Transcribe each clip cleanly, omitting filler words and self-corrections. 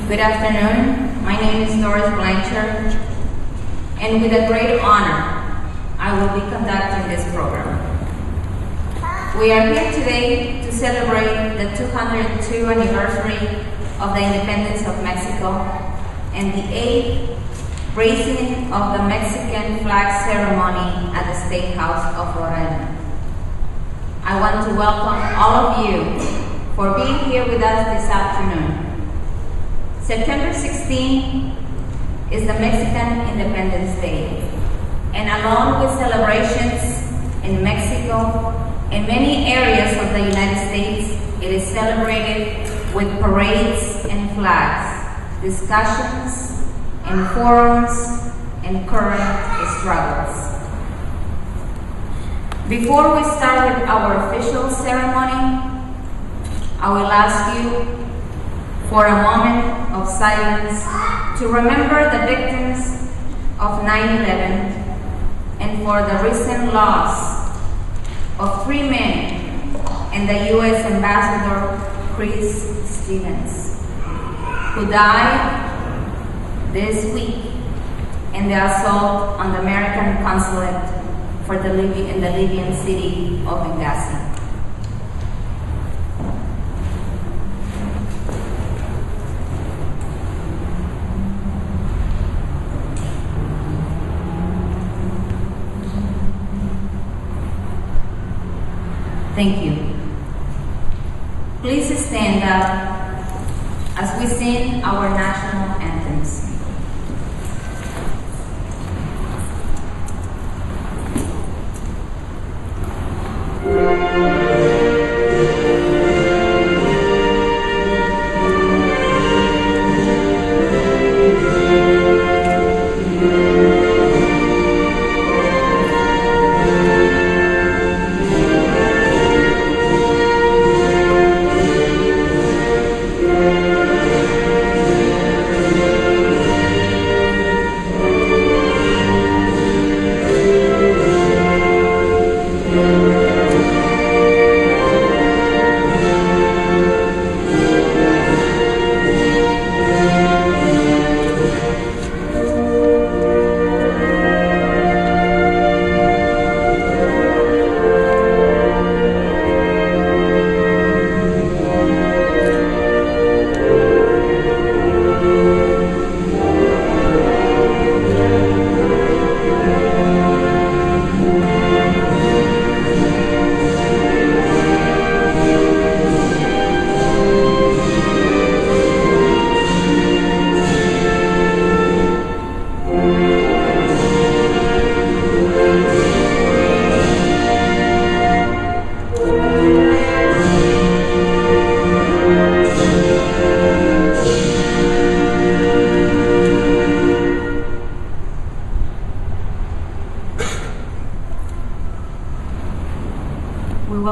Good afternoon. My name is Doris Blanchard, and with a great honor, I will be conducting this program. We are here today to celebrate the 202nd anniversary of the independence of Mexico and the 8th raising of the Mexican flag ceremony at the State House of Rhode Island. I want to welcome all of you for being here with us this afternoon. September 16 is the Mexican Independence Day, and along with celebrations in Mexico and many areas of the United States, it is celebrated with parades and flags, discussions and forums and current struggles. Before we start with our official ceremony, I will ask you for a moment of silence to remember the victims of 9/11 and for the recent loss of 3 men and the U.S. Ambassador Chris Stevens, who died this week in the assault on the American consulate in the Libyan city of Benghazi. Thank you. Please stand up as we sing our national anthems.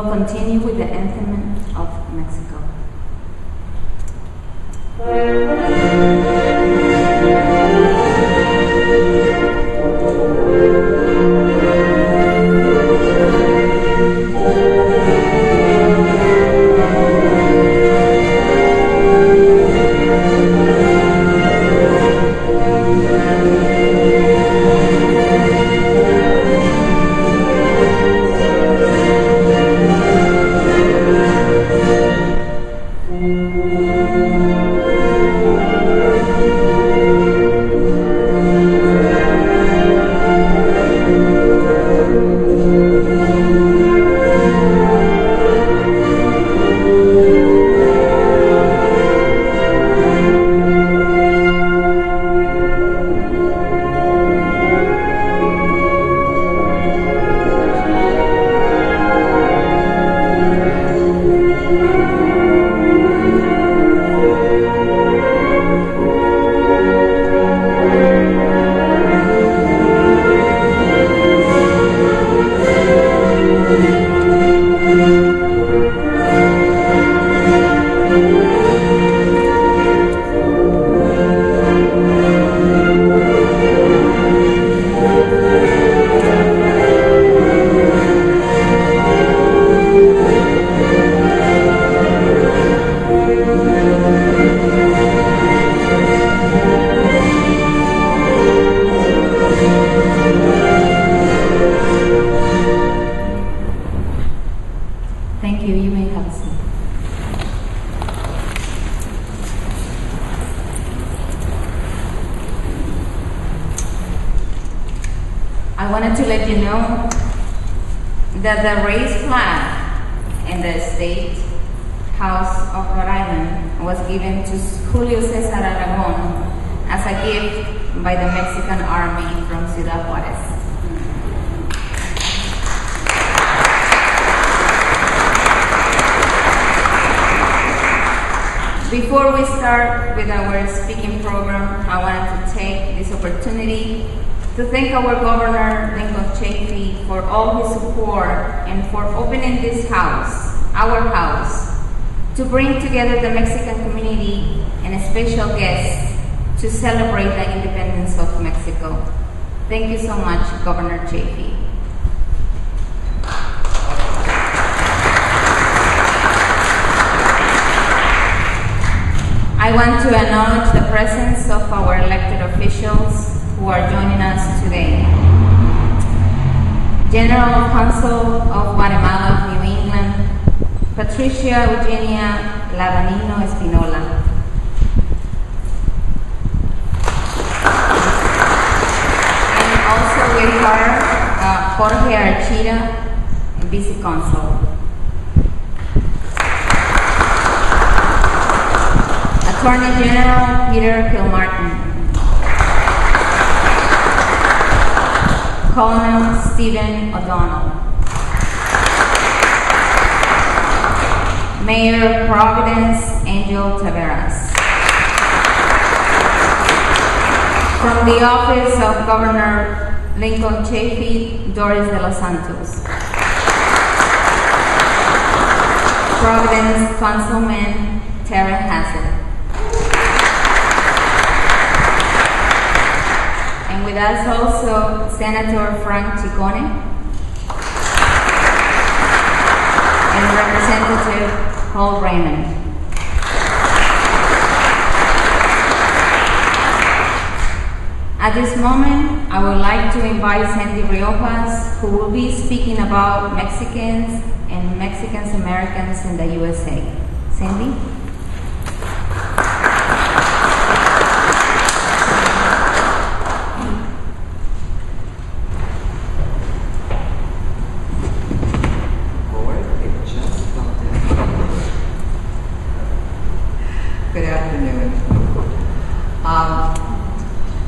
Continue with the anthem of Mexico. let you know that the raised flag in the State House of Rhode Island was given to Julio Cesar Aragon as a gift by the Mexican Army from Ciudad Juarez. Before we start with our speaking program, I wanted to take this opportunity to thank our Governor, Lincoln Chafee, for all his support and for opening this house, our house, to bring together the Mexican community and special guests to celebrate the independence of Mexico. Thank you so much, Governor Chafee. I want to acknowledge the presence of our elected officials who are joining us today. General Counsel of Guatemala of New England, Patricia Eugenia Laranino Espinola. And also with her, Jorge Archida, Vice Consul. Attorney General Peter Kilmartin. Colonel Stephen O'Donnell. Mayor of Providence, Angel Taveras. From the Office of Governor Lincoln Chafee, Doris de los Santos. Providence Councilman Tara Hassett. And with us also Senator Frank Ciccone and Representative Paul Raymond. At this moment, I would like to invite Sandy Riojas, who will be speaking about Mexicans and Mexican Americans in the USA. Sandy? Good afternoon.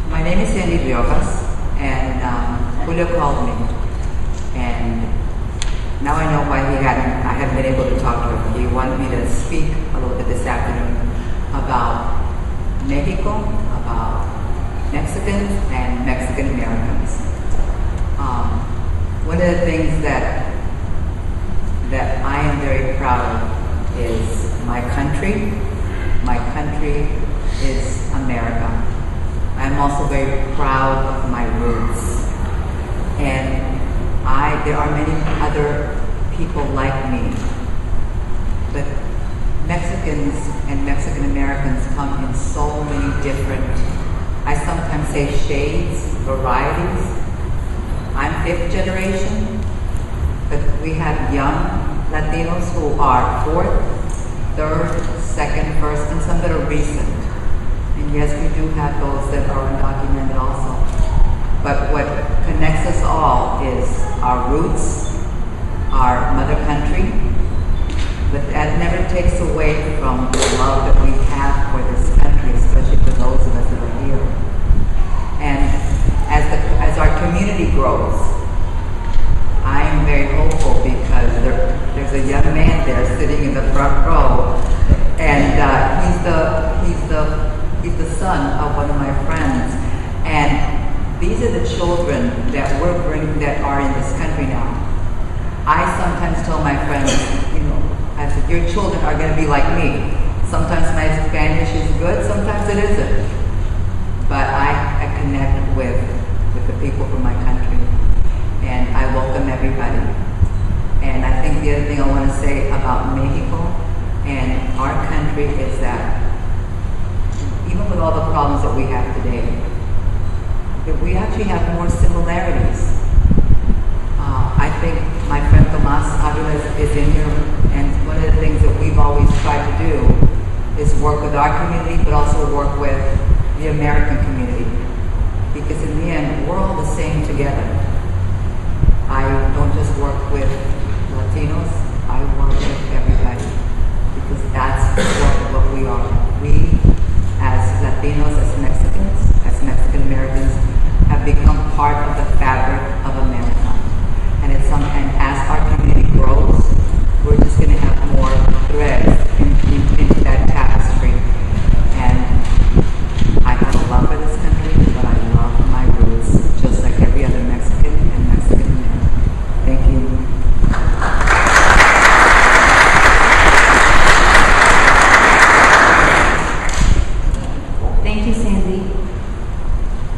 My name is Sandy Riojas, and Julio called me, and now I know why I haven't been able to talk to him. He wanted me to speak a little bit this afternoon about Mexico, about Mexicans and Mexican Americans. One of the things that I am very proud of is my country. My country is America. I'm also very proud of my roots. And there are many other people like me. But Mexicans and Mexican Americans come in so many different, I sometimes say shades, varieties. I'm 5th generation, but we have young Latinos who are 4th, 3rd, 2nd, 1st, and some that are recent. And yes, we do have those that are undocumented also. But what connects us all is our roots, our mother country, but that never takes away from the love that we have for this country, especially for those of us that are here. And as our community grows, I am very hopeful because there's a young man there sitting in the front row, and he's the son of one of my friends. And these are the children that we're bringing that are in this country now. I sometimes tell my friends, I said, your children are going to be like me. Sometimes my Spanish is good, sometimes it isn't. But I connect with the people from my country, and I welcome everybody. And I think the other thing I want to say about Mexico and our country is that even with all the problems that we have today, that we actually have more similarities. I think my friend Tomas Avila is in here, and one of the things that we've always tried to do is work with our community, but also work with the American community. Because in the end, we're all the same together.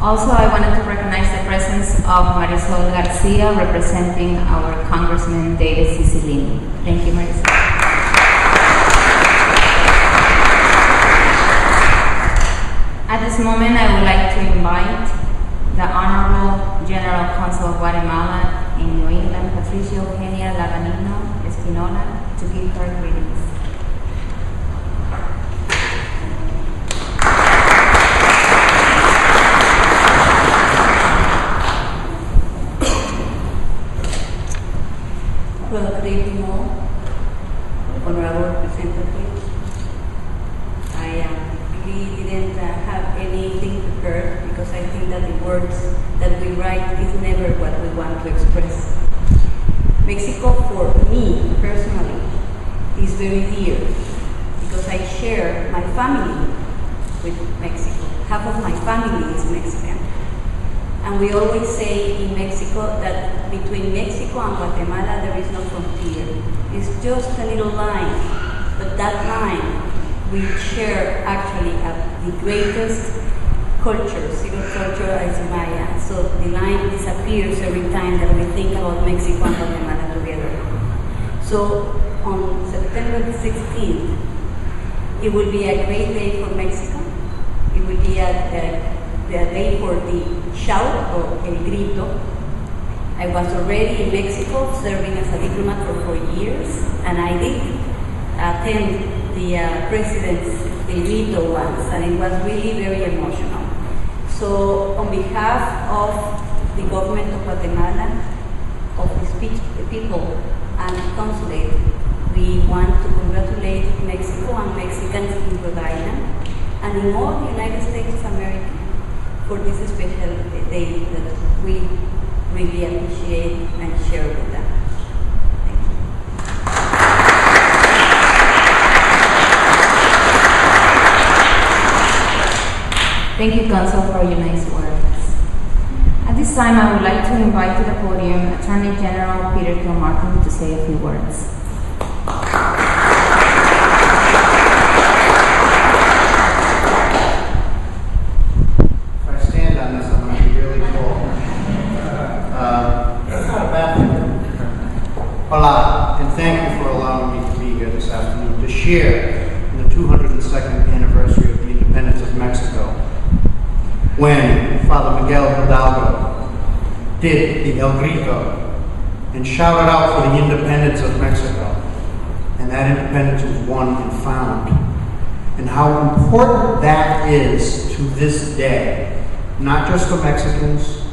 Also, I wanted to recognize the presence of Marisol Garcia representing our Congressman David Cicilline. Thank you, Marisol. At this moment, I would like to invite the Honorable General Counsel of Guatemala in New England, Patricia Eugenia Lavanino Espinola, to give her greetings. Well, good evening all, honorable representatives. I really didn't have anything prepared because I think that the words that we write is never what we want to express. Mexico, for me personally, is very dear because I share my family with Mexico. Half of my family is Mexican. And we always say in Mexico that between Mexico and Guatemala there is no frontier. It's just a little line, but that line we share actually the greatest culture, civil culture as Maya. So the line disappears every time that we think about Mexico and Guatemala together. So on September the 16th, it will be a great day for Mexico. It will be the day for the shout or el grito. I was already in Mexico serving as a diplomat for 4 years, and I did attend the president's el grito once, and it was really very emotional. So on behalf of the government of Guatemala, of the people and the consulate, we want to congratulate Mexico and Mexicans in Rhode Island and in all the United States of America for this special day that we really appreciate and share with them. Thank you. Thank you, Counsel, for your nice words. At this time, I would like to invite to the podium Attorney General Peter Kilmartin to say a few words. Hola, and thank you for allowing me to be here this afternoon to share in the 202nd anniversary of the independence of Mexico, when Father Miguel Hidalgo did the El Grito and shouted out for the independence of Mexico, and that independence was won and found, and how important that is to this day, not just to Mexicans,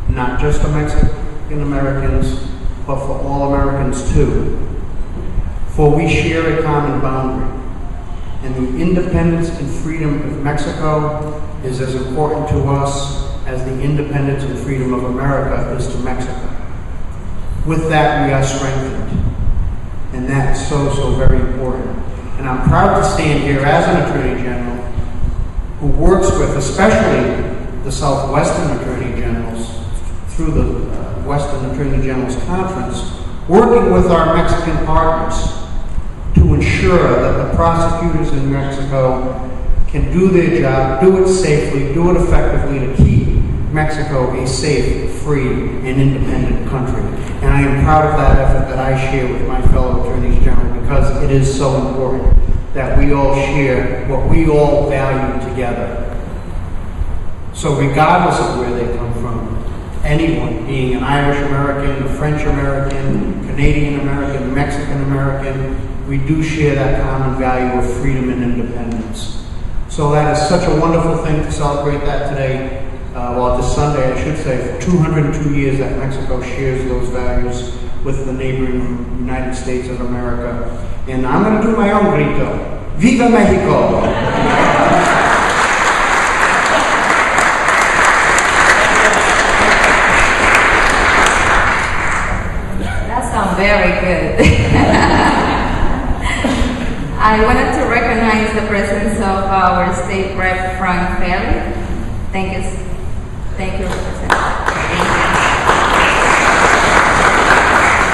not just to Mexican Americans, but for all Americans too. For we share a common boundary, and the independence and freedom of Mexico is as important to us as the independence and freedom of America is to Mexico. With that, we are strengthened, and that's so very important. And I'm proud to stand here as an Attorney General who works with especially the Southwestern Attorney Generals through the Western Attorney General's Conference, working with our Mexican partners to ensure that the prosecutors in Mexico can do their job, do it safely, do it effectively to keep Mexico a safe, free, and independent country. And I am proud of that effort that I share with my fellow Attorneys General because it is so important that we all share what we all value together. So regardless of where they come from, anyone, being an Irish American, a French American, Canadian American, Mexican American, we do share that common value of freedom and independence. So that is such a wonderful thing to celebrate that today. This Sunday, I should say, for 202 years that Mexico shares those values with the neighboring United States of America. And I'm going to do my own grito. Viva Mexico! Very good. I wanted to recognize the presence of our State Rep. Frank Ferry. Thank you, Representative.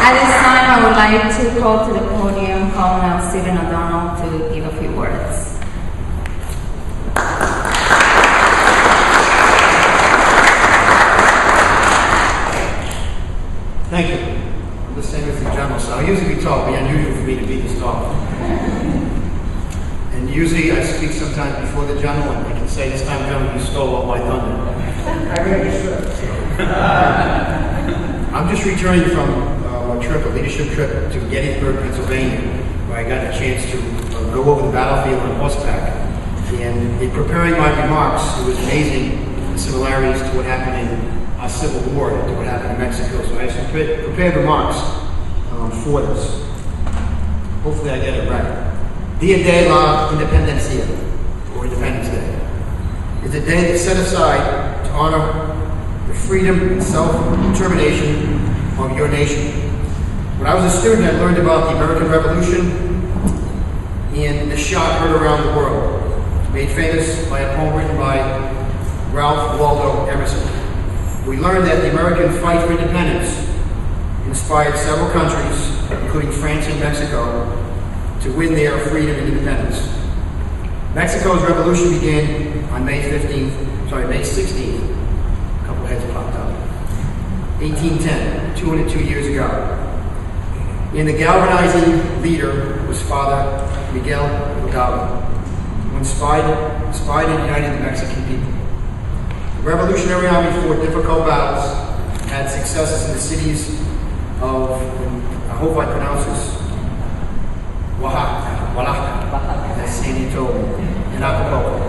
At this time, I would like to call to the podium Colonel Stephen O'Donnell to give a few words. Thank you. I'm the same as the general, so I usually be tall. It'd be unusual for me to be this tall. And usually I speak sometimes before the general, and I can say this time, general, you stole all my thunder. I really should. I'm just returning from a trip, a leadership trip to Gettysburg, Pennsylvania, where I got a chance to go over the battlefield on horseback. And in preparing my remarks, it was amazing the similarities to what happened in our Civil War, to what happened in Mexico. So I have some prepared remarks for this. Hopefully I get it right. Dia de la Independencia, or Independence Day, is a day that's set aside to honor the freedom and self-determination of your nation. When I was a student, I learned about the American Revolution and the shot heard around the world, made famous by a poem written by Ralph Waldo Emerson. We learned that the American fight for independence inspired several countries, including France and Mexico, to win their freedom and independence. Mexico's revolution began on May 16th, a couple heads popped up, 1810, 202 years ago. And the galvanizing leader was Father Miguel Hidalgo, who inspired and united the Mexican people. The Revolutionary Army fought difficult battles, had successes in the cities of, I hope I pronounce this, Oaxaca, as Sandy told me, and Acapulco.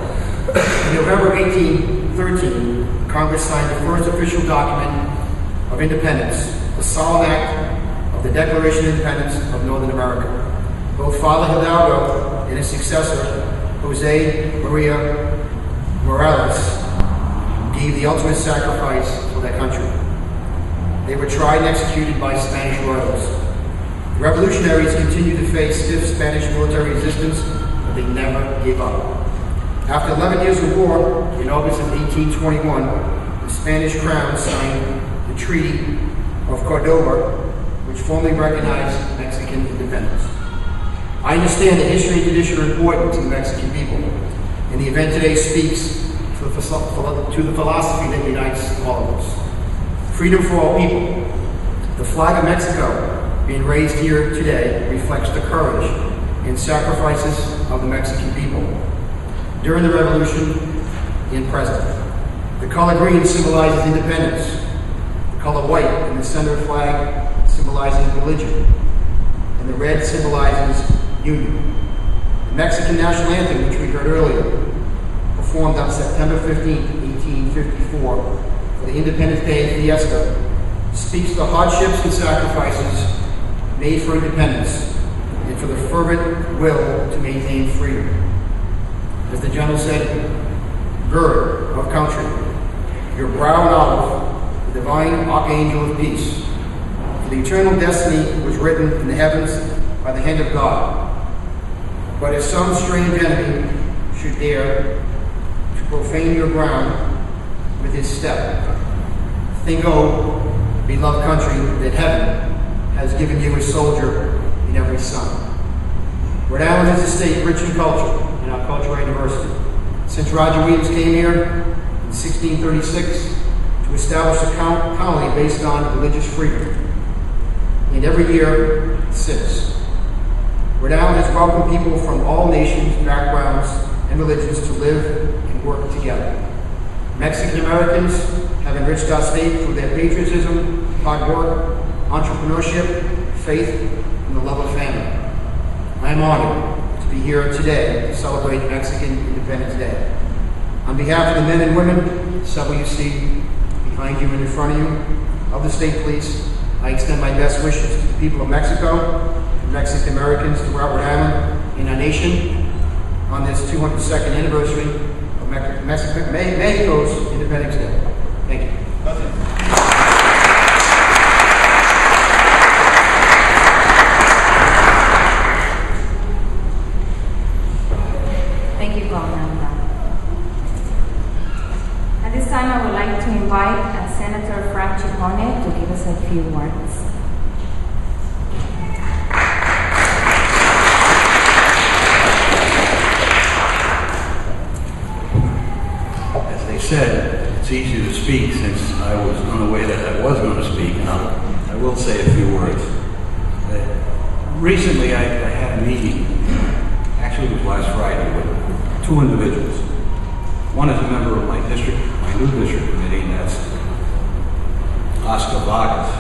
In November 1813, Congress signed the first official document of independence, the Solemn Act of the Declaration of Independence of Northern America. Both Father Hidalgo and his successor, Jose Maria Morales, gave the ultimate sacrifice for their country. They were tried and executed by Spanish royals. The revolutionaries continued to face stiff Spanish military resistance, but they never gave up. After 11 years of war, in August of 1821, the Spanish crown signed the Treaty of Cordoba, which formally recognized Mexican independence. I understand that history and tradition are important to the Mexican people, and the event today speaks to the philosophy that unites all of us. Freedom for all people. The flag of Mexico being raised here today reflects the courage and sacrifices of the Mexican people during the Revolution and present. The color green symbolizes independence. The color white in the center of the flag symbolizes religion. And the red symbolizes union. The Mexican national anthem, which we heard earlier, performed on September 15, 1854, for the Independence Day fiesta, speaks the hardships and sacrifices made for independence and for the fervent will to maintain freedom. As the general said, gird of country, your brow and olive, the divine archangel of peace. For the eternal destiny was written in the heavens by the hand of God. But if some strange enemy should dare to profane your ground with his step, think, O beloved country, that heaven has given you a soldier in every son. Rhode Island is a state rich in culture and our cultural diversity. Since Roger Williams came here in 1636 to establish a colony based on religious freedom, and every year since. Rhode Island has welcomed people from all nations, backgrounds, and religions to live and work together. Mexican Americans have enriched our state through their patriotism, hard work, entrepreneurship, faith, and the love of family. I am honored to be here today to celebrate Mexican Independence Day. On behalf of the men and women, several you see behind you and in front of you, of the state police, I extend my best wishes to the people of Mexico, to Mexican Americans throughout Rhode Island, and our nation on this 202nd anniversary of Mexico's Independence Day. Thank you. Thank you, Governor. At this time, I would like to invite Senator Frank Ciccone to give us a few words. As they said, it's easy to speak since I was unaware that I was going to speak. I will say a few words. Recently, I had a meeting, actually it was last Friday, with two individuals. One is a member of my district, my new district committee, and that's Oscar Vargas.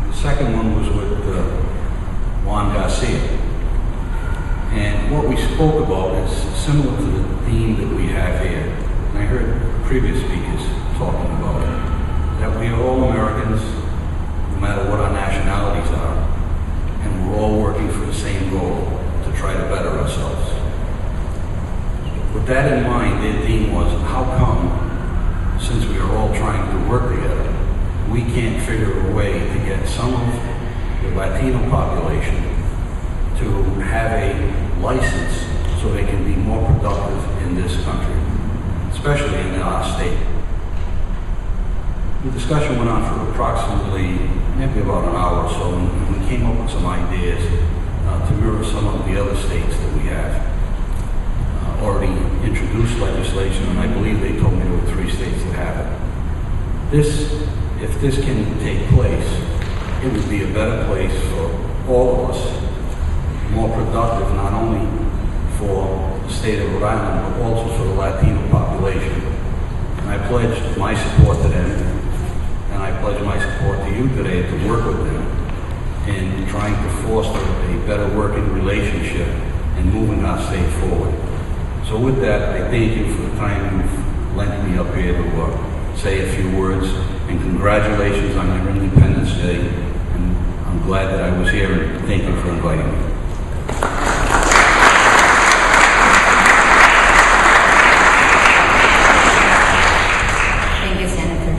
The second one was with Juan Garcia. And what we spoke about is similar to the theme that we have here. And I heard previous speakers talking about it, that we are all Americans, no matter what our nationalities are, and we're all working for the same goal, to try to better ourselves. With that in mind, their theme was, how come, since we are all trying to work together, we can't figure a way to get some of the Latino population to have a license so they can be more productive in this country, especially in our state. The discussion went on for approximately maybe about an hour or so, and we came up with some ideas to mirror some of the other states that we have already introduced legislation, and I believe they told me there were 3 states that have it. If this can take place, it would be a better place for all of us, more productive, not only for the state of Rhode Island, but also for the Latino population. And I pledged my support to them, and I pledge my support to you today to work with them in trying to foster a better working relationship and moving our state forward. So with that, I thank you for the time you've lent me up here to say a few words, and congratulations on your Independence Day. And I'm glad that I was here, and thank you for inviting me. Thank you, Senator.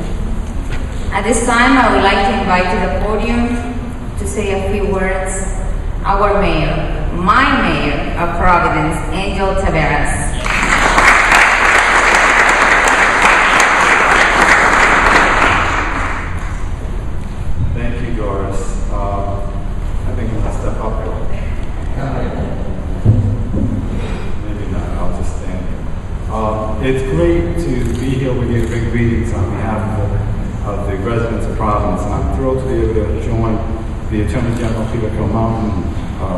At this time, I would like to invite to the podium to say a few words our mayor, my mayor of Providence, Angel Taveras. Thank you, Doris. I think I'm going to step up here. Maybe not, I'll just stand here. It's great to be here with you to bring greetings on behalf of the residents of Providence, and I'm thrilled to be able to join the Attorney General, Peter Kilmountain,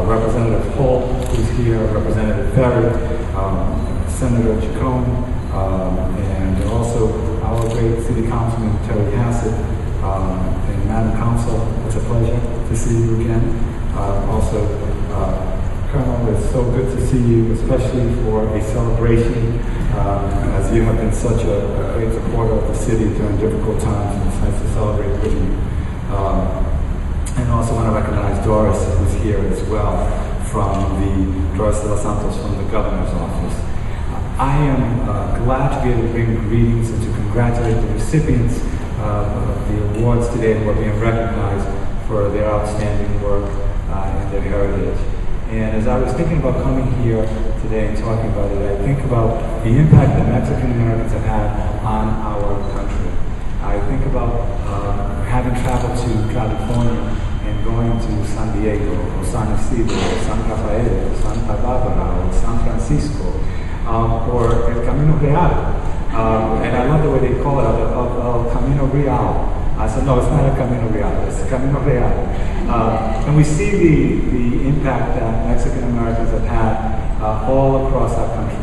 Representative Holt, who's here, Representative Ferry, Senator Chacon, and also our great City Councilman, Terry Hassett, and Madam Council, it's a pleasure to see you again. Also, Colonel, it's so good to see you, especially for a celebration, as you have been such a great supporter of the city during difficult times, and it's nice to celebrate with you. And also want to recognize Doris, who's here as well, Doris de los Santos from the Governor's Office. I am glad to be able to bring greetings and to congratulate the recipients of the awards today who are being recognized for their outstanding work and their heritage. And as I was thinking about coming here today and talking about it, I think about the impact that Mexican Americans have had on our country. I think about having traveled to California and going to San Diego, or San Isidro, or San Rafael, or Santa Barbara, or San Francisco, or El Camino Real. And I love the way they call it, El Camino Real. I said, no, it's not El Camino Real, it's Camino Real. And we see the impact that Mexican Americans have had all across our country.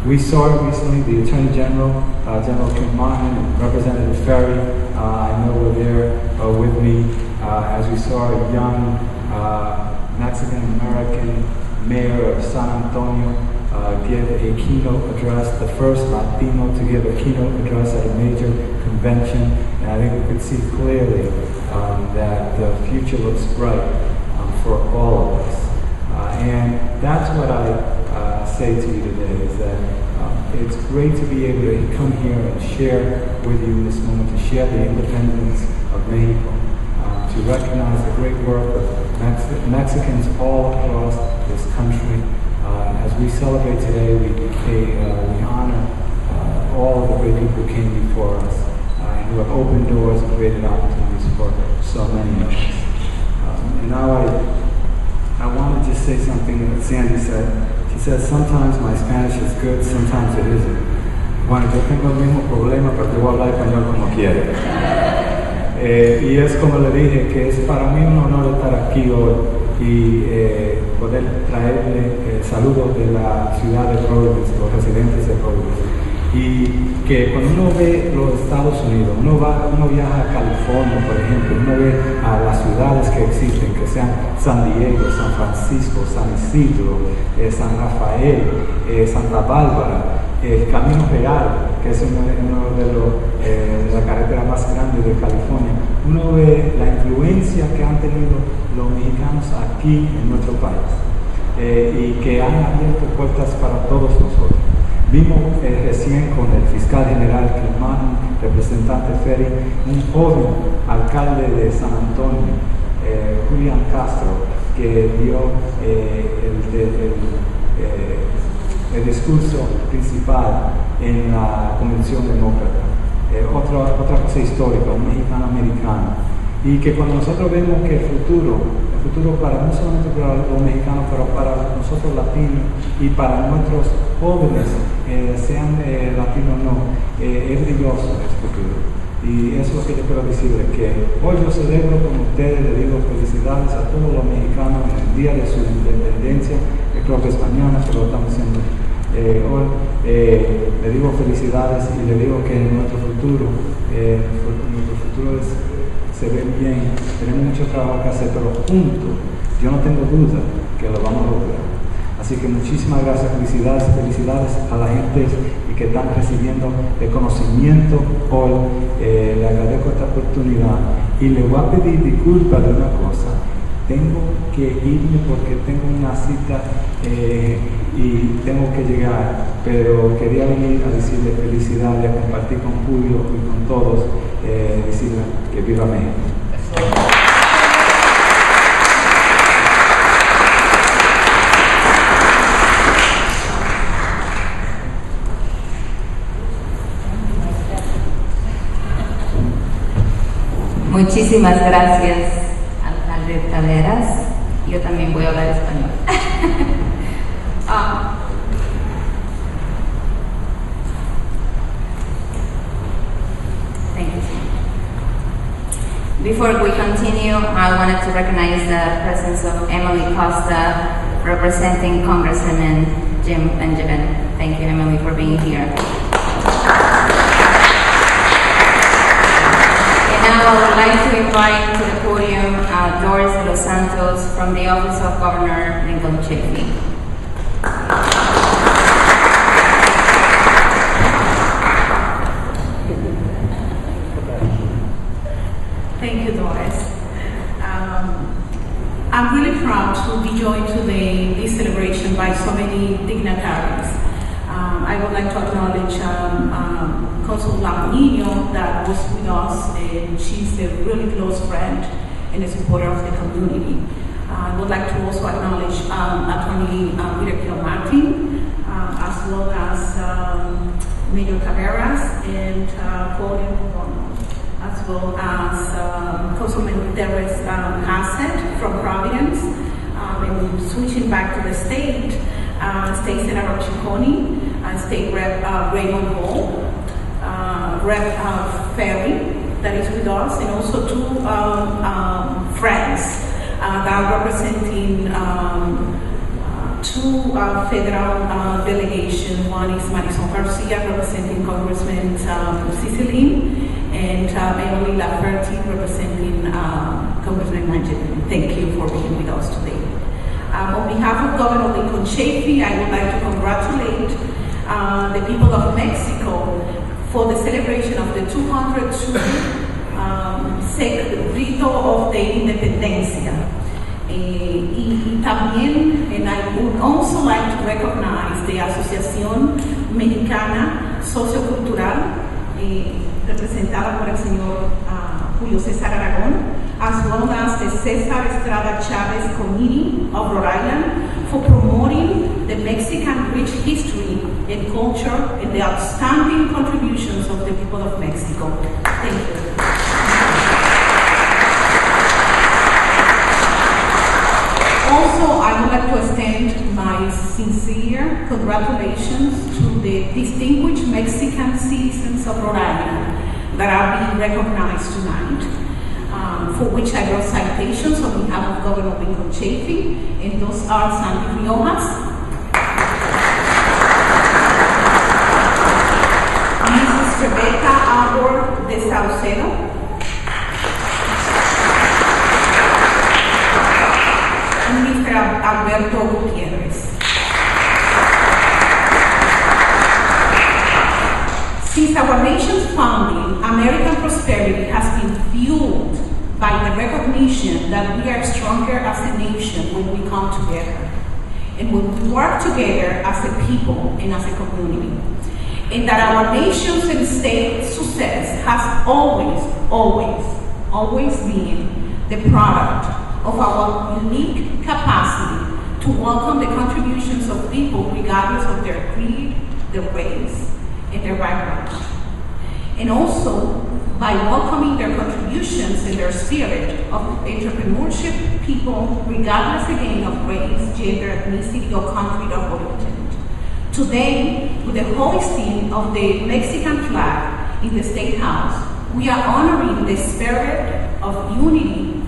We saw it recently, the Attorney General, General Kim Martin, and Representative Ferry, I know were there with me, as we saw a young Mexican-American mayor of San Antonio give a keynote address, the first Latino to give a keynote address at a major convention, and I think we could see clearly that the future looks bright for all of us. And that's what I say to you today, is that it's great to be able to come here and share with you this moment, to share the independence of Mexico, to recognize the great work of Mexicans all across this country. As we celebrate today, we honor all of the great people who came before us and who have opened doors and created opportunities for so many of us. And now I want to just say something that Sandy said. She says, sometimes my Spanish is good, sometimes it isn't. Bueno, yo tengo el mismo problema, pero te voy a hablar español como quiera. Y es como le dije, que es para mí un honor estar aquí hoy y poder traerle saludos de la ciudad de Providence, los residentes de Providence. Y que cuando uno ve los Estados Unidos, uno viaja a California, por ejemplo, uno ve a las ciudades que existen, que sean San Diego, San Francisco, San Isidro, San Rafael, Santa Bárbara, el Camino Real, que es uno de la carretera más grande de California. Uno ve la influencia que han tenido los mexicanos aquí en nuestro país y que han abierto puertas para todos nosotros. Vimos recién con el fiscal general Clemán, representante Ferry, un joven alcalde de San Antonio, Julio Castro, que dio el discurso principal en la Convención Demócrata. Otra cosa histórica, un mexicano-americano. Y que cuando nosotros vemos que el futuro para no solamente para los mexicanos, pero para nosotros latinos y para nuestros jóvenes, sean latinos o no, es brilloso el futuro. Y eso es lo que yo quiero decirles, que hoy yo celebro con ustedes, le digo felicidades a todos los mexicanos en el día de su independencia, creo que es mañana, pero lo estamos haciendo hoy. Le digo felicidades y le digo que nuestro futuro se ve bien, tenemos mucho trabajo que hacer, pero juntos, yo no tengo duda que lo vamos a lograr. Así que muchísimas gracias, felicidades a la gente y que están recibiendo el conocimiento hoy. Le agradezco esta oportunidad y le voy a pedir disculpas de una cosa. Tengo que irme porque tengo una cita y tengo que llegar, pero quería venir a decirle felicidades, a compartir con Julio y con todos, decirle que viva México. Muchísimas gracias, alcalde Taveras. Yo también voy a hablar español. Thank you. Before we continue, I wanted to recognize the presence of Emily Costa, representing Congressman Jim Benjamin. Thank you, Emily, for being here. Now I would like to invite to the podium Doris de los Santos from the Office of Governor Lincoln Chafee. Thank you, Doris. I'm really proud to be joined today in this celebration by so many dignitaries. I would like to acknowledge Consul Lamonino that was with us, and she's a really close friend and a supporter of the community. I would like to also acknowledge Attorney Peter Martin, as well as Mayor Taveras and Pauline Bono, as well as Councilman Teres Hassett from Providence, and switching back to the state Senator Ciccone, State Rep Raymond Hall, Rep Ferry that is with us, and also two friends that are representing two federal delegations. One is Marisol Garcia representing Congressman César E, and Emily Laferty representing Congressman Benjamin. Thank you for being with us today. On behalf of Governor Lincoln Chafee, I would like to congratulate the people of Mexico for the celebration of the 202nd Rito of the Independencia. Y también, and I would also like to recognize the Asociación Mexicana Sociocultural, representada por el señor Julio Cesar Aragon, as well as the Cesar E Chávez Committee of Rhode Island, for promoting the Mexican rich history and culture and the outstanding contributions of the people of Mexico. Thank you. Also, I would like to extend my sincere congratulations to the distinguished Mexican citizens of Rhode Island that are being recognized tonight. for which I brought citations on behalf of Governor Lincoln Chafee, and those are Sandy Riojas, Mrs. Rebecca Arbor de Saucedo, and Mr. Alberto Gutierrez. Since our nation's founding, American prosperity has been fueled by the recognition that we are stronger as a nation when we come together, and when we work together as a people and as a community. And that our nation's and state's success has always been the product of our unique capacity to welcome the contributions of people regardless of their creed, their race, and their background. And also by welcoming their contributions and their spirit of entrepreneurship, people regardless again of race, gender, ethnicity, or country of origin. Today, with the hoisting of the Mexican flag in the State House, we are honoring the spirit of unity,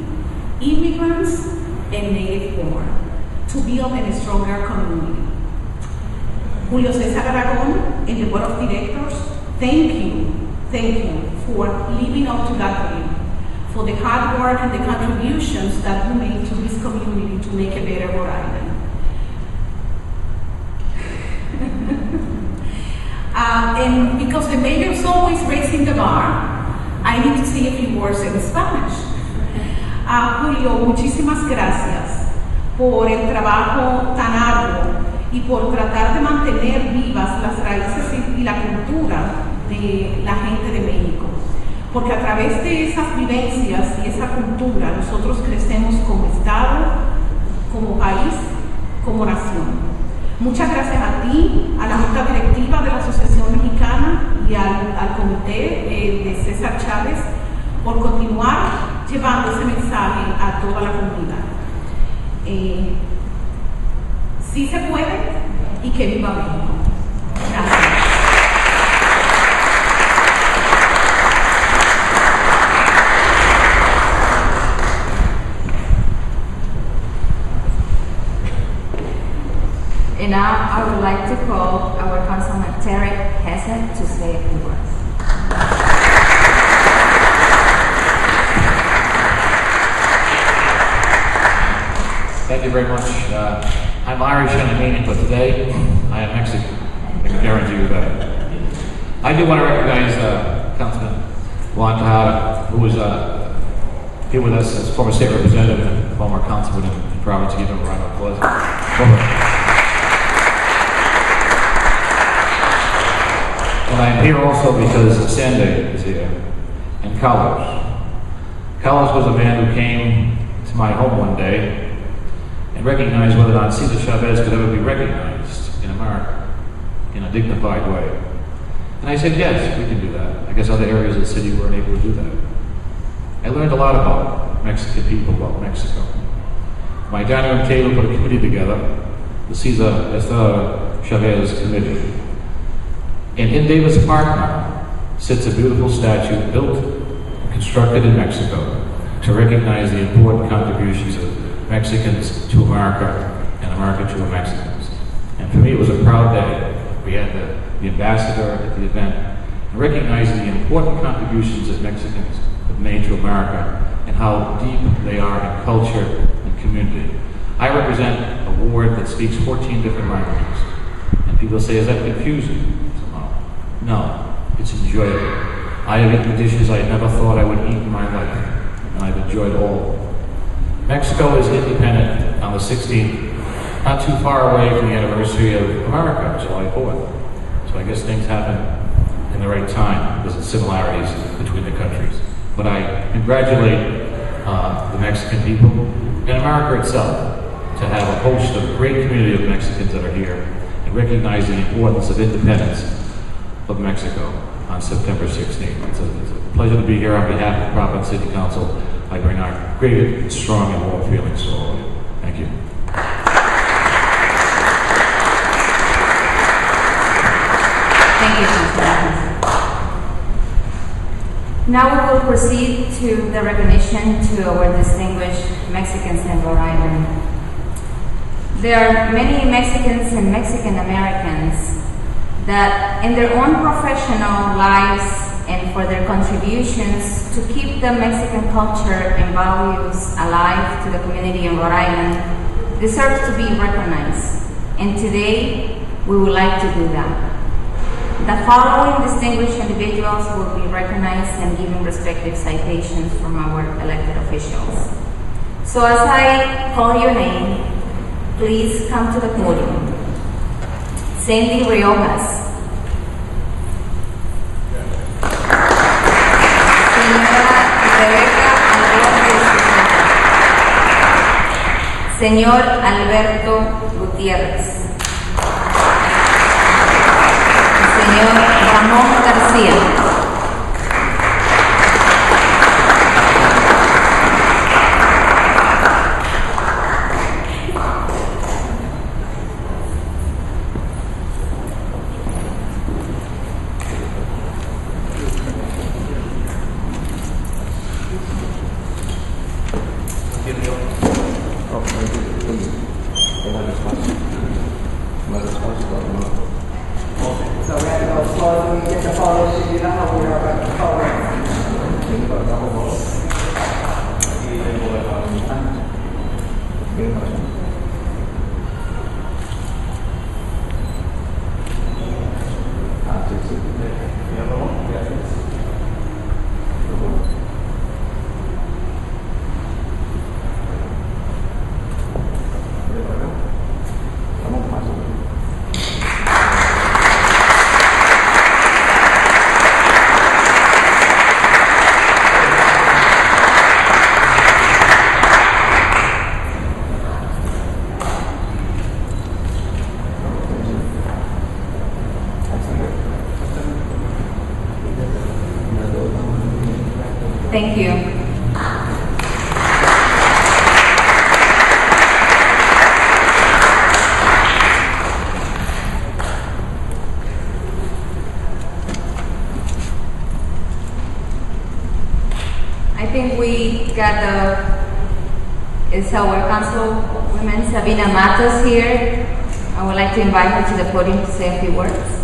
immigrants and native born, to build a stronger community. Julio Cesar Aragon and the Board of Directors, thank you for living up to that dream, for the hard work and the contributions that you made to this community to make a better Rhode Island. And because the mayor is always raising the bar, I need to say a few words in Spanish. Julio, muchísimas gracias por el trabajo tan arduo y por tratar de mantener vivas las raíces y la cultura de la gente de México. Porque a través de esas vivencias y esa cultura nosotros crecemos como Estado, como país, como nación. Muchas gracias a ti, a la Junta Directiva de la Asociación Mexicana y al Comité de César Chávez por continuar llevando ese mensaje a toda la comunidad. Sí se puede y que viva México. Gracias. And now I would like to call our Councilman Terry Hesse to say a few words. Thank you very much. I'm Irish and Armenian, but today I am Mexican. I can guarantee you that. I do want to recognize Councilman Juan Tejada, who was here with us as former state representative and former councilman in Providence. Give him a round of applause. And I am here also because Sandy is here, and Carlos. Carlos was a man who came to my home one day and recognized whether or not Cesar Chavez could ever be recognized in America in a dignified way. And I said, yes, we can do that. I guess other areas of the city weren't able to do that. I learned a lot about Mexican people, about Mexico. My dining room table put a committee together, the Cesar Chavez Committee. And in Davis Park now sits a beautiful statue built and constructed in Mexico to recognize the important contributions of Mexicans to America and America to Mexicans. And for me, it was a proud day. We had the ambassador at the event, and recognizing the important contributions that Mexicans have made to America and how deep they are in culture and community. I represent a ward that speaks 14 different languages. And people say, is that confusing? No, it's enjoyable. I have eaten dishes I never thought I would eat in my life, and I've enjoyed all of them. Mexico is independent on the 16th, not too far away from the anniversary of America, July 4th. So I guess things happen in the right time. There's similarities between the countries. But I congratulate the Mexican people and America itself to have a host of great community of Mexicans that are here and recognize the importance of independence of Mexico on September 16th. It's a pleasure to be here on behalf of Providence City Council. I bring our great, strong, and warm feelings to all of you. Thank you. Thank you, Councilman. Now we will proceed to the recognition to our distinguished Mexicans in Rhode Island. There are many Mexicans and Mexican Americans that in their own professional lives and for their contributions to keep the Mexican culture and values alive to the community in Rhode Island deserve to be recognized. And today, we would like to do that. The following distinguished individuals will be recognized and given respective citations from our elected officials. So as I call your name, please come to the podium. Sandy Riojas. Señor Alberto Gutiérrez. Señor Ramón García. Thank you. I think we got it's our Councilwoman Sabina Matos here. I would like to invite her to the podium to say a few words.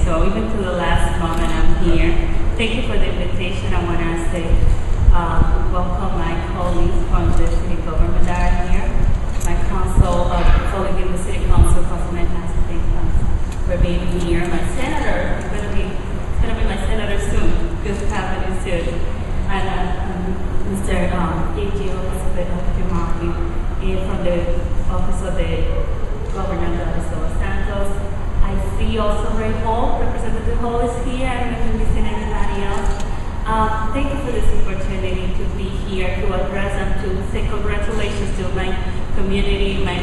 So even to the last moment I'm here. Thank you for the invitation. I want to say welcome my colleagues from the city government that are here. My colleague in the city council, Councilman Hassan, for being here. My senator, it's gonna be my senator soon. Good happening soon. And Mr. A.J. from the office of the governor of Los Santos. I see also Ray Hall, Representative Hall is here, and we can be seeing anybody else. Thank you for this opportunity to be here to address and to say congratulations to my community, my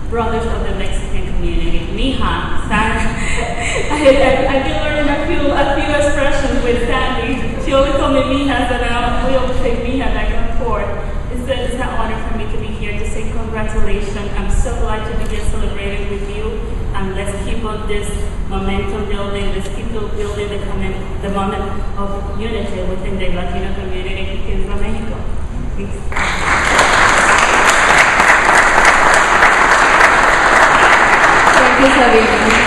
brothers of the Mexican community. Mija, I can learn a few expressions with Sandy. She always told me mijas, and we always say mija back and forth. It's an honor for me to be here to say congratulations. I'm so glad to be here celebrating with you. And let's keep on this momentum building, let's keep building the moment of unity within the Latino community in Mexico. Thanks. Thank you, Sabina.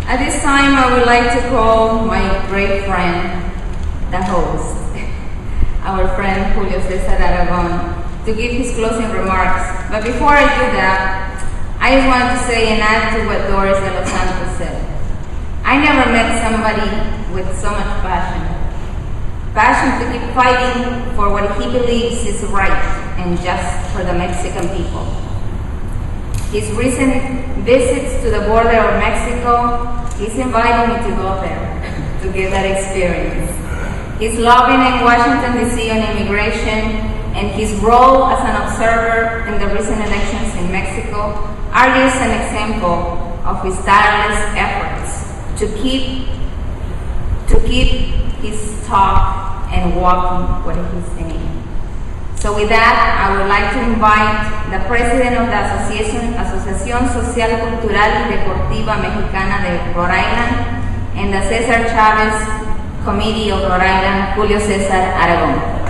At this time, I would like to call my great friend, the host, our friend Julio Cesar Aragon, to give his closing remarks. But before I do that, I just wanted to say and add to what Doris de Los Santos said. I never met somebody with so much passion. Passion to keep fighting for what he believes is right and just for the Mexican people. His recent visits to the border of Mexico, he's inviting me to go there to get that experience. His lobbying in Washington, D.C. on immigration and his role as an observer in the recent elections in Mexico are just an example of his tireless efforts to keep his talk and walk what he's saying. So with that, I would like to invite the president of the Asociación Social, Cultural y Deportiva Mexicana de Rhode Island and the Chávez Committee of Rhode Island, Julio Cesar Aragon.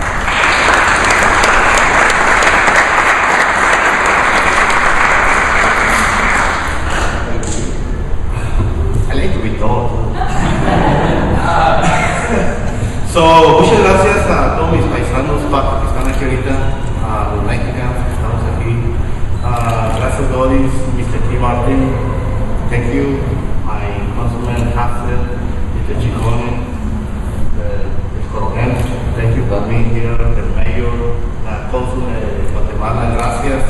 So, muchas gracias a todos mis paisanos que están aquí ahorita, a los mexicanos que estamos aquí. Gracias, Doris, Mr. T. Martin. Thank you, my councilman Hassel, Mr. Chicone, el coronel. Thank you for being here, el mayor, la cónsul de Guatemala. Gracias.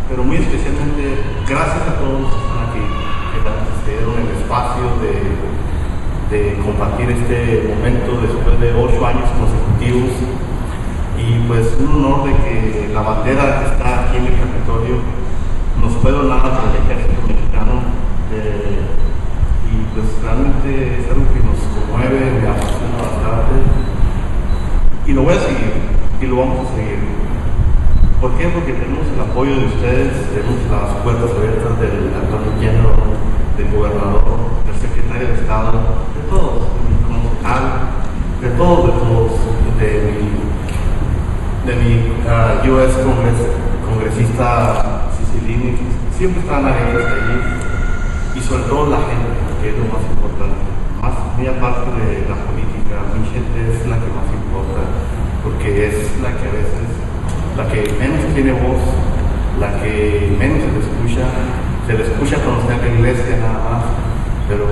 Pero muy especialmente, gracias a todos que están aquí, que dieron el espacio de compartir este momento después de 8 años consecutivos, y pues un honor de que la bandera que está aquí en el Capitolio nos fue donada por el ejército mexicano, y pues realmente es algo que nos conmueve, me apasiona bastante, y lo voy a seguir, y lo vamos a seguir. ¿Por qué? Porque tenemos el apoyo de ustedes, tenemos las puertas abiertas del attorney general, del gobernador, del secretario de Estado, de todos, de mi concejal, de todos, de mi US congresista Sicilini, siempre están ahí, y sobre todo la gente, que es lo más importante. Muy aparte de la política, mi gente es la que más importa, porque es la que a veces, la que menos tiene voz, la que menos se le escucha cuando está en la iglesia nada más, pero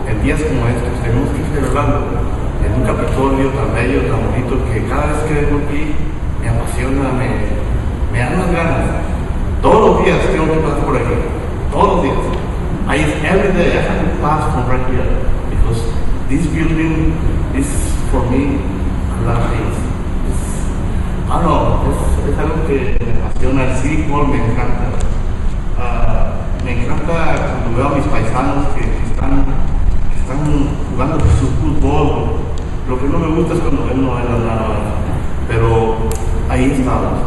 en días como estos tenemos que ir celebrando en un Capitolio tan bello, tan bonito, que cada vez que vengo aquí me apasiona, me dan unas ganas. Todos los días tengo que pasar por aquí, todos los días. Every day I have to pass from right here, because this building is for me a lot of things. I don't know, es algo que me apasiona. El City Hall me encanta. Me encanta cuando veo a mis paisanos que están jugando su fútbol. Lo que no me gusta es cuando él no era nada, pero ahí estamos.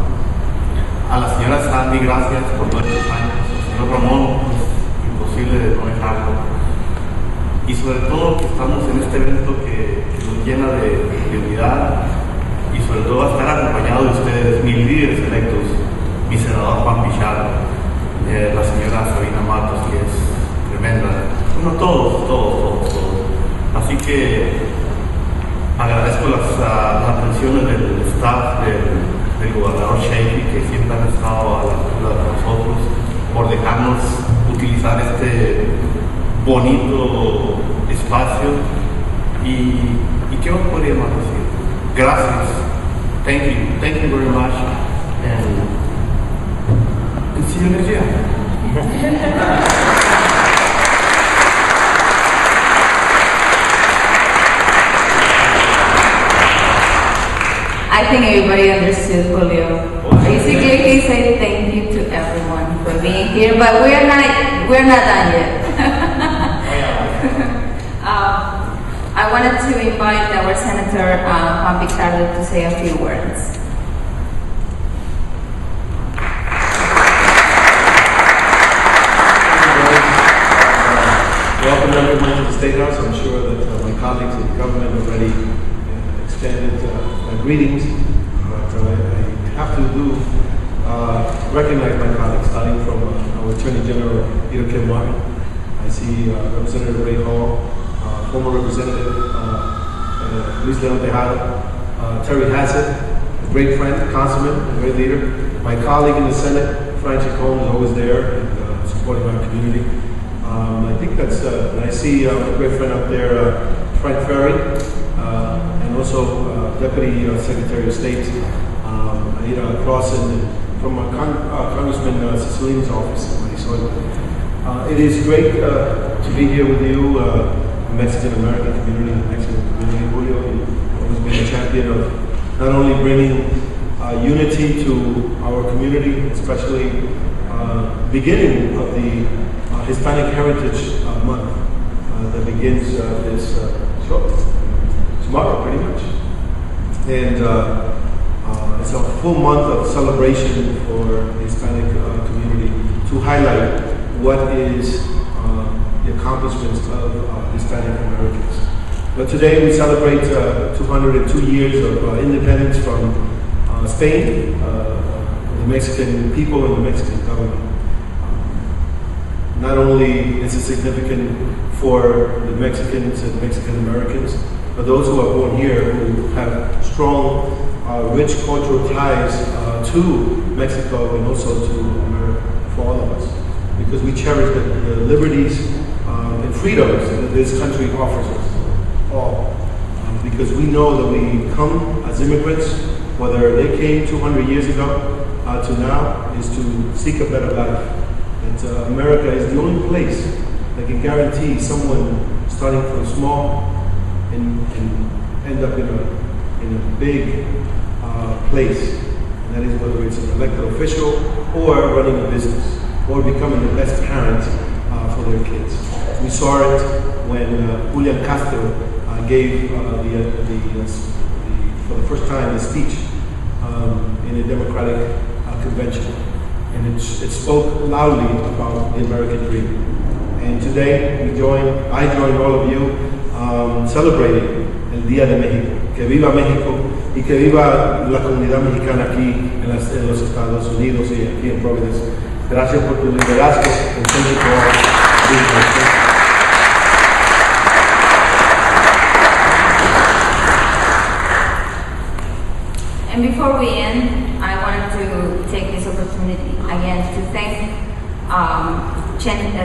A la señora Sandy, gracias por todos estos años. Al señor Ramón, es imposible de no dejarlo. Y sobre todo que estamos en este evento que nos llena de unidad, y sobre todo a estar acompañado de ustedes, mis líderes electos, mi senador Juan Pichardo, la señora Sabina Matos, que es tremenda, bueno, todos. Así que agradezco las atenciones del staff del gobernador Shakey, que siempre han estado a la altura de nosotros, por dejarnos utilizar este bonito espacio. ¿Y qué os podría más decir? Gracias. Thank you very much, and see you next year. I think everybody understood Julio. Basically, he said thank you to everyone for being here, but we're not done yet. I wanted to invite our Senator Juan Pichardo to say a few words. Welcome everyone to the State House. I'm sure that my colleagues in the government already extended my greetings, but I have to recognize my colleagues, starting from our Attorney General Peter K. Martin. I see Representative Ray Hall, former Representative Luis Leon Tejada, Terry Hassett, a great friend, councilman, a great leader. My colleague in the Senate, Frank Chacon, is always there and supporting our community. I think that's, and I see a great friend up there, Frank Ferry, and also Deputy Secretary of State, Aida Crossan, from Congressman Cicilini's office. It is great to be here with you, Mexican American community, Mexican community. Julio, you've always been a champion of not only bringing unity to our community, especially beginning of the Hispanic Heritage Month that begins this tomorrow, pretty much. And it's a full month of celebration for the Hispanic community to highlight what is the accomplishments of Hispanic Americans. But today we celebrate 202 years of independence from Spain, the Mexican people and the Mexican government. Not only is it significant for the Mexicans and Mexican Americans, but those who are born here who have strong, rich cultural ties to Mexico and also to America, for all of us. Because we cherish the liberties and freedoms that this country offers us all. Because we know that we come as immigrants, whether they came 200 years ago to now, is to seek a better life. That America is the only place that can guarantee someone starting from small and end up in a big place. And that is whether it's an elected official or running a business or becoming the best parent for their kids. We saw it when Julio Castro gave for the first time the speech in a Democratic convention. And it spoke loudly about the American dream. And today I join all of you celebrating el Día de México. Que viva México y que viva la comunidad mexicana aquí en los Estados Unidos y aquí en Providence. Gracias por tu liderazgo. And before we end, I wanted to take this opportunity again to thank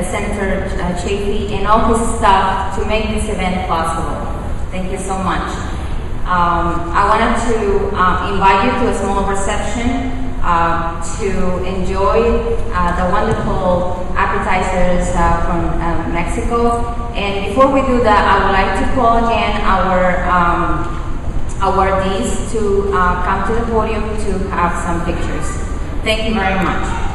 Senator Chafee and all his staff to make this event possible. Thank you so much. I wanted to invite you to a small reception to enjoy the wonderful appetizers from Mexico. And before we do that, I would like to call again our awardees to come to the podium to have some pictures. Thank you very much.